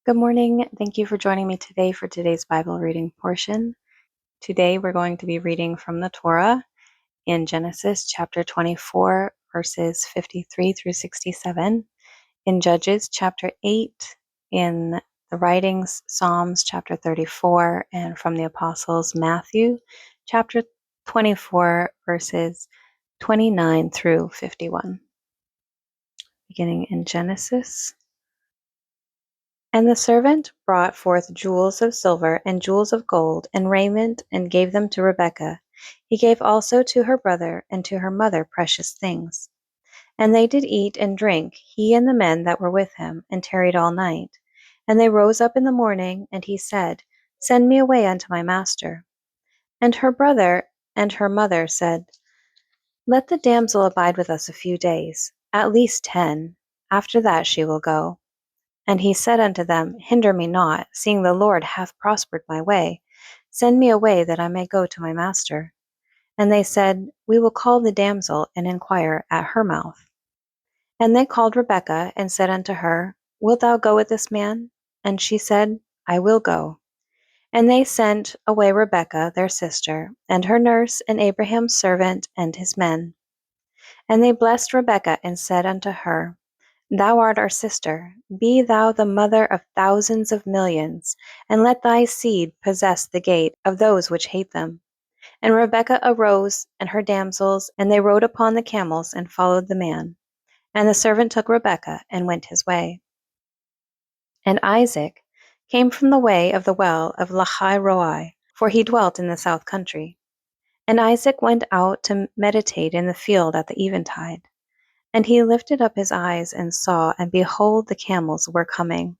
Good morning. Thank you for joining me today for today's Bible reading portion. Today we're going to be reading from the Torah in Genesis chapter 24, verses 53 through 67, in Judges chapter 8, in the writings Psalms chapter 34, and from the Apostles Matthew chapter 24, verses 29 through 51. Beginning in Genesis. And the servant brought forth jewels of silver and jewels of gold and raiment, and gave them to Rebekah. He gave also to her brother and to her mother precious things. And they did eat and drink, he and the men that were with him, and tarried all night. And they rose up in the morning, and he said, Send me away unto my master. And her brother and her mother said, Let the damsel abide with us a few days, at least 10. After that she will go. And he said unto them, Hinder me not, seeing the Lord hath prospered my way. Send me away, that I may go to my master. And they said, We will call the damsel, and inquire at her mouth. And they called Rebekah, and said unto her, Wilt thou go with this man? And she said, I will go. And they sent away Rebekah their sister, and her nurse, and Abraham's servant, and his men. And they blessed Rebekah, and said unto her, Thou art our sister, be thou the mother of thousands of millions, and let thy seed possess the gate of those which hate them. And Rebekah arose, and her damsels, and they rode upon the camels, and followed the man. And the servant took Rebekah, and went his way. And Isaac came from the way of the well of Lahai-roi, for he dwelt in the south country. And Isaac went out to meditate in the field at the eventide. And he lifted up his eyes and saw, and behold, the camels were coming.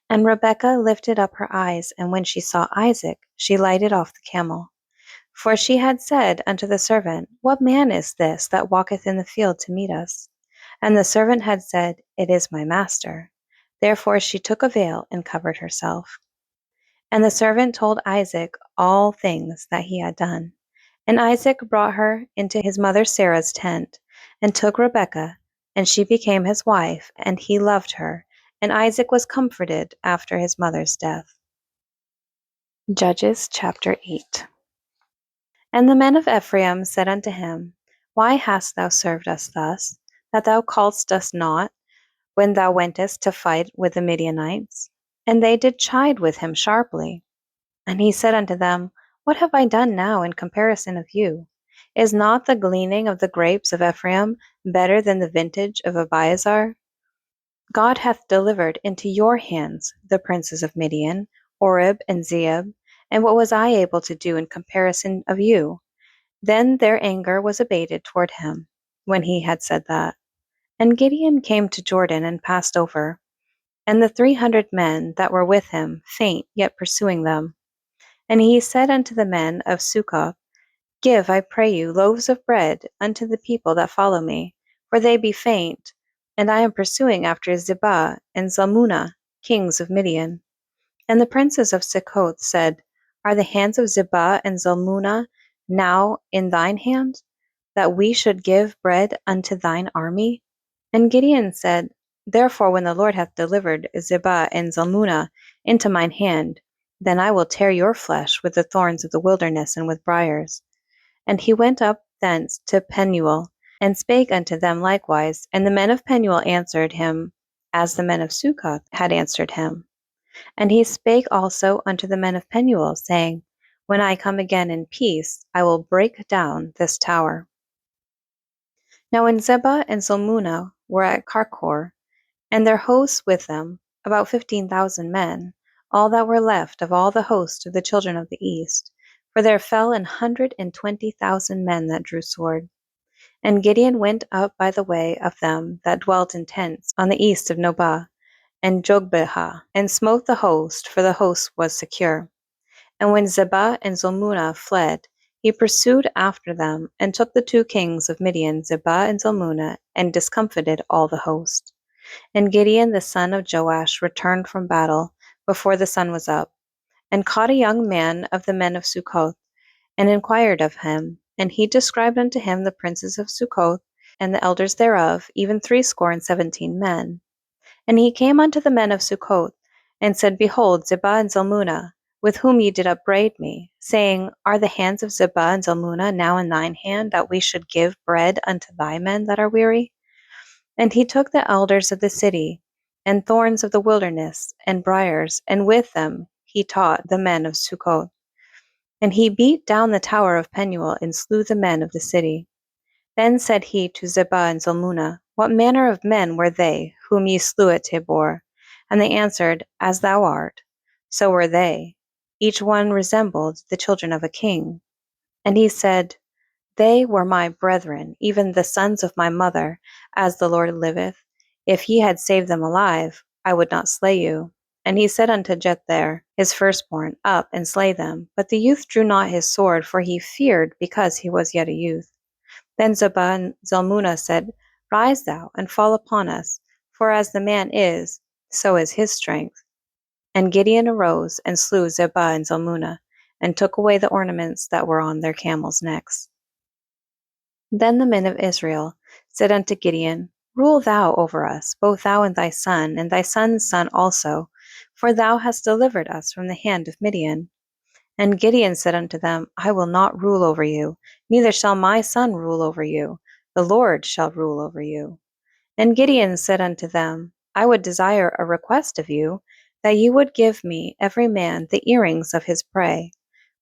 And Rebekah lifted up her eyes, and when she saw Isaac, she lighted off the camel. For she had said unto the servant, What man is this that walketh in the field to meet us? And the servant had said, It is my master. Therefore she took a veil and covered herself. And the servant told Isaac all things that he had done. And Isaac brought her into his mother Sarah's tent, and took Rebekah, and she became his wife, and he loved her, and Isaac was comforted after his mother's death. Judges chapter 8. And the men of Ephraim said unto him, Why hast thou served us thus, that thou calledst us not, when thou wentest to fight with the Midianites? And they did chide with him sharply. And he said unto them, What have I done now in comparison of you? Is not the gleaning of the grapes of Ephraim better than the vintage of Abiezar? God hath delivered into your hands the princes of Midian, Oreb and Zeeb, and what was I able to do in comparison of you? Then their anger was abated toward him, when he had said that. And Gideon came to Jordan and passed over, and the 300 men that were with him faint, yet pursuing them. And he said unto the men of Succoth, Give, I pray you, loaves of bread unto the people that follow me, for they be faint, and I am pursuing after Zebah and Zalmunna, kings of Midian. And the princes of Succoth said, Are the hands of Zebah and Zalmunna now in thine hand, that we should give bread unto thine army? And Gideon said, Therefore when the Lord hath delivered Zebah and Zalmunna into mine hand, then I will tear your flesh with the thorns of the wilderness and with briars. And he went up thence to Penuel, and spake unto them likewise. And the men of Penuel answered him, as the men of Succoth had answered him. And he spake also unto the men of Penuel, saying, When I come again in peace, I will break down this tower. Now when Zebah and Zalmunna were at Karkor, and their hosts with them, about 15,000 men, all that were left of all the host of the children of the east, for there fell 120,000 men that drew sword. And Gideon went up by the way of them that dwelt in tents on the east of Nobah and Jogbehah, and smote the host, for the host was secure. And when Zebah and Zalmunna fled, he pursued after them, and took the 2 kings of Midian, Zebah and Zalmunna, and discomfited all the host. And Gideon the son of Joash returned from battle before the sun was up, and caught a young man of the men of Succoth, and inquired of him. And he described unto him the princes of Succoth, and the elders thereof, even 70 men. And he came unto the men of Succoth, and said, Behold, Zebah and Zalmunna, with whom ye did upbraid me, saying, Are the hands of Zebah and Zalmunna now in thine hand, that we should give bread unto thy men that are weary? And he took the elders of the city, and thorns of the wilderness, and briers, and with them he taught the men of Succoth. And he beat down the tower of Penuel, and slew the men of the city. Then said he to Zebah and Zalmunna, What manner of men were they whom ye slew at Tabor? And they answered, As thou art, so were they. Each one resembled the children of a king. And he said, They were my brethren, even the sons of my mother, as the Lord liveth. If ye had saved them alive, I would not slay you. And he said unto Jether, his firstborn, Up and slay them. But the youth drew not his sword, for he feared, because he was yet a youth. Then Zebah and Zalmunna said, Rise thou, and fall upon us, for as the man is, so is his strength. And Gideon arose, and slew Zebah and Zalmunna, and took away the ornaments that were on their camels' necks. Then the men of Israel said unto Gideon, Rule thou over us, both thou and thy son's son also, for thou hast delivered us from the hand of Midian. And Gideon said unto them, I will not rule over you, neither shall my son rule over you. The Lord shall rule over you. And Gideon said unto them, I would desire a request of you, that ye would give me every man the earrings of his prey.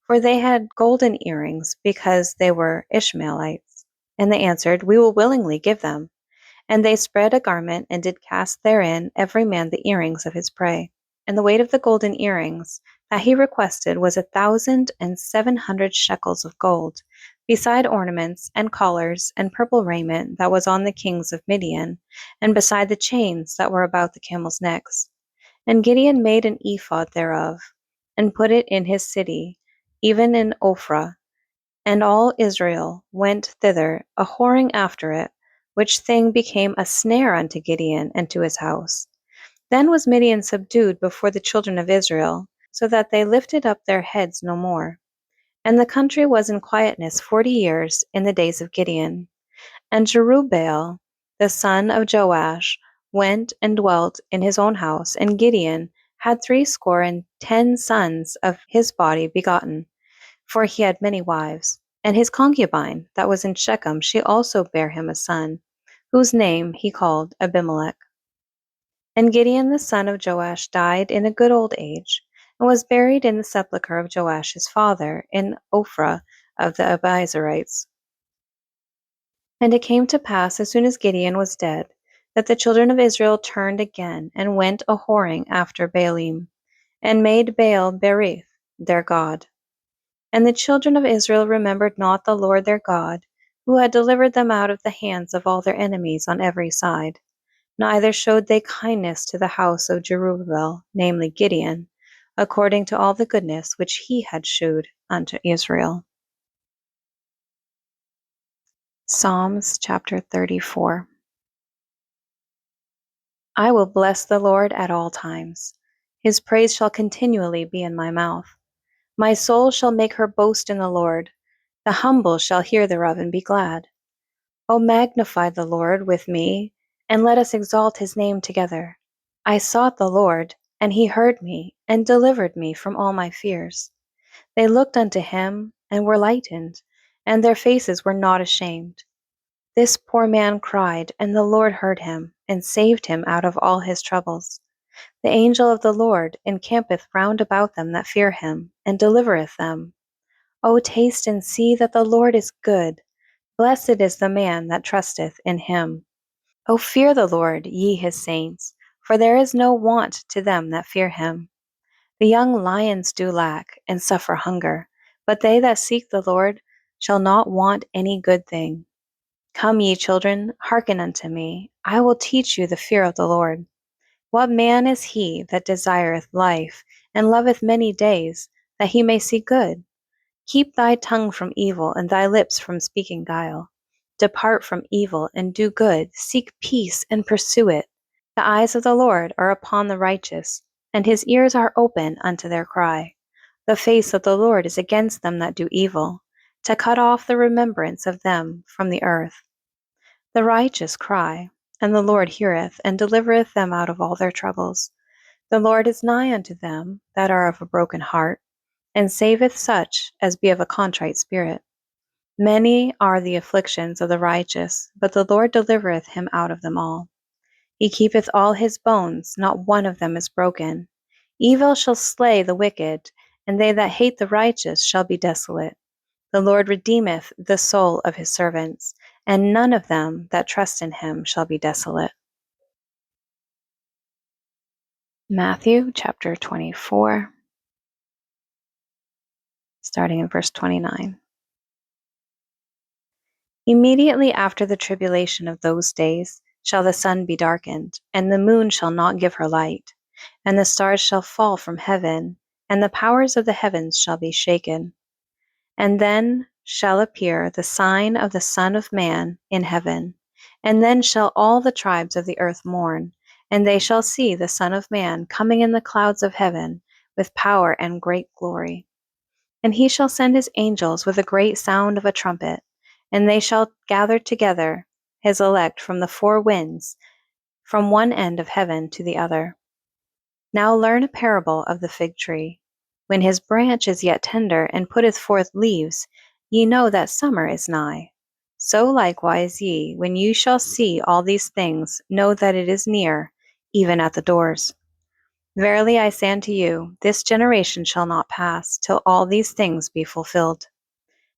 For they had golden earrings, because they were Ishmaelites. And they answered, We will willingly give them. And they spread a garment, and did cast therein every man the earrings of his prey. And the weight of the golden earrings that he requested was 1,700 shekels of gold, beside ornaments, and collars, and purple raiment that was on the kings of Midian, and beside the chains that were about the camels' necks. And Gideon made an ephod thereof, and put it in his city, even in Ophrah. And all Israel went thither, a whoring after it, which thing became a snare unto Gideon and to his house. Then was Midian subdued before the children of Israel, so that they lifted up their heads no more. And the country was in quietness 40 years in the days of Gideon. And Jerubbaal, the son of Joash, went and dwelt in his own house, and Gideon had 70 sons of his body begotten, for he had many wives. And his concubine that was in Shechem, she also bare him a son, whose name he called Abimelech. And Gideon the son of Joash died in a good old age, and was buried in the sepulchre of Joash his father, in Ophrah of the Abiezrites. And it came to pass, as soon as Gideon was dead, that the children of Israel turned again, and went a whoring after Baalim, and made Baal Berith their god. And the children of Israel remembered not the Lord their God, who had delivered them out of the hands of all their enemies on every side. Neither showed they kindness to the house of Jerubbaal, namely Gideon, according to all the goodness which he had shewed unto Israel. Psalms chapter 34. I will bless the Lord at all times. His praise shall continually be in my mouth. My soul shall make her boast in the Lord. The humble shall hear thereof and be glad. O magnify the Lord with me, and let us exalt his name together. I sought the Lord, and he heard me, and delivered me from all my fears. They looked unto him, and were lightened, and their faces were not ashamed. This poor man cried, and the Lord heard him, and saved him out of all his troubles. The angel of the Lord encampeth round about them that fear him, and delivereth them. O taste and see that the Lord is good. Blessed is the man that trusteth in him. O fear the Lord, ye his saints, for there is no want to them that fear him. The young lions do lack, and suffer hunger, but they that seek the Lord shall not want any good thing. Come, ye children, hearken unto me. I will teach you the fear of the Lord. What man is he that desireth life, and loveth many days, that he may see good? Keep thy tongue from evil, and thy lips from speaking guile. Depart from evil, and do good. Seek peace, and pursue it. The eyes of the Lord are upon the righteous, and his ears are open unto their cry. The face of the Lord is against them that do evil, to cut off the remembrance of them from the earth. The righteous cry, and the Lord heareth, and delivereth them out of all their troubles. The Lord is nigh unto them that are of a broken heart, and saveth such as be of a contrite spirit. Many are the afflictions of the righteous, but the Lord delivereth him out of them all. He keepeth all his bones, not one of them is broken. Evil shall slay the wicked, and they that hate the righteous shall be desolate. The Lord redeemeth the soul of his servants, and none of them that trust in him shall be desolate. Matthew chapter 24, starting in verse 29. Immediately after the tribulation of those days shall the sun be darkened, and the moon shall not give her light, and the stars shall fall from heaven, and the powers of the heavens shall be shaken. And then shall appear the sign of the Son of Man in heaven. And then shall all the tribes of the earth mourn, and they shall see the Son of Man coming in the clouds of heaven with power and great glory. And he shall send his angels with a great sound of a trumpet, and they shall gather together his elect from the four winds, from one end of heaven to the other. Now learn a parable of the fig tree. When his branch is yet tender, and putteth forth leaves, ye know that summer is nigh. So likewise ye, when ye shall see all these things, know that it is near, even at the doors. Verily I say unto you, this generation shall not pass, till all these things be fulfilled.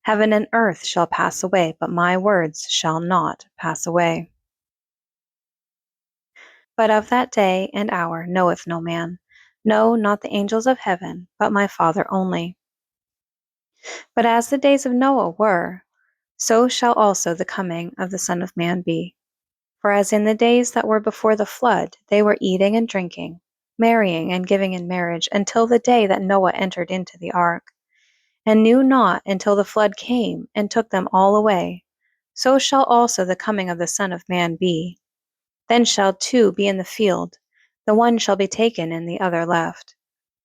Heaven and earth shall pass away, but my words shall not pass away. But of that day and hour knoweth no man, no, not the angels of heaven, but my Father only. But as the days of Noah were, so shall also the coming of the Son of Man be. For as in the days that were before the flood, they were eating and drinking, marrying and giving in marriage, until the day that Noah entered into the ark, and knew not until the flood came and took them all away, so shall also the coming of the Son of Man be. Then shall two be in the field, the one shall be taken and the other left.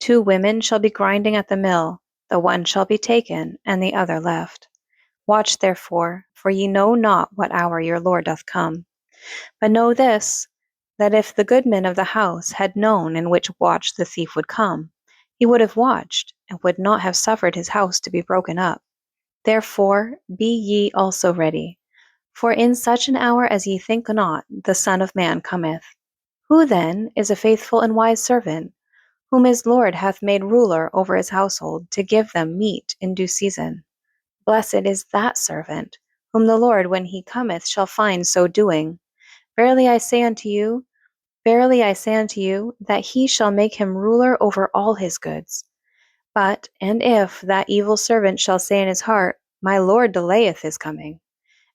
Two women shall be grinding at the mill, the one shall be taken and the other left. Watch therefore, for ye know not what hour your Lord doth come. But know this, that if the goodman of the house had known in which watch the thief would come, he would have watched, and would not have suffered his house to be broken up. Therefore be ye also ready, for in such an hour as ye think not, the Son of Man cometh. Who then is a faithful and wise servant, whom his Lord hath made ruler over his household, to give them meat in due season? Blessed is that servant, whom the Lord when he cometh shall find so doing. Verily I say unto you, that he shall make him ruler over all his goods. But, and if that evil servant shall say in his heart, My Lord delayeth his coming,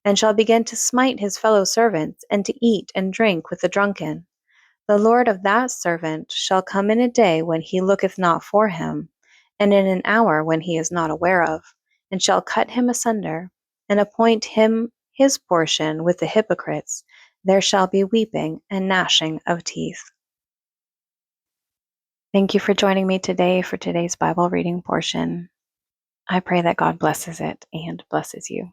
and shall begin to smite his fellow servants, and to eat and drink with the drunken, the Lord of that servant shall come in a day when he looketh not for him, and in an hour when he is not aware of, and shall cut him asunder, and appoint him his portion with the hypocrites. There shall be weeping and gnashing of teeth. Thank you for joining me today for today's Bible reading portion. I pray that God blesses it and blesses you.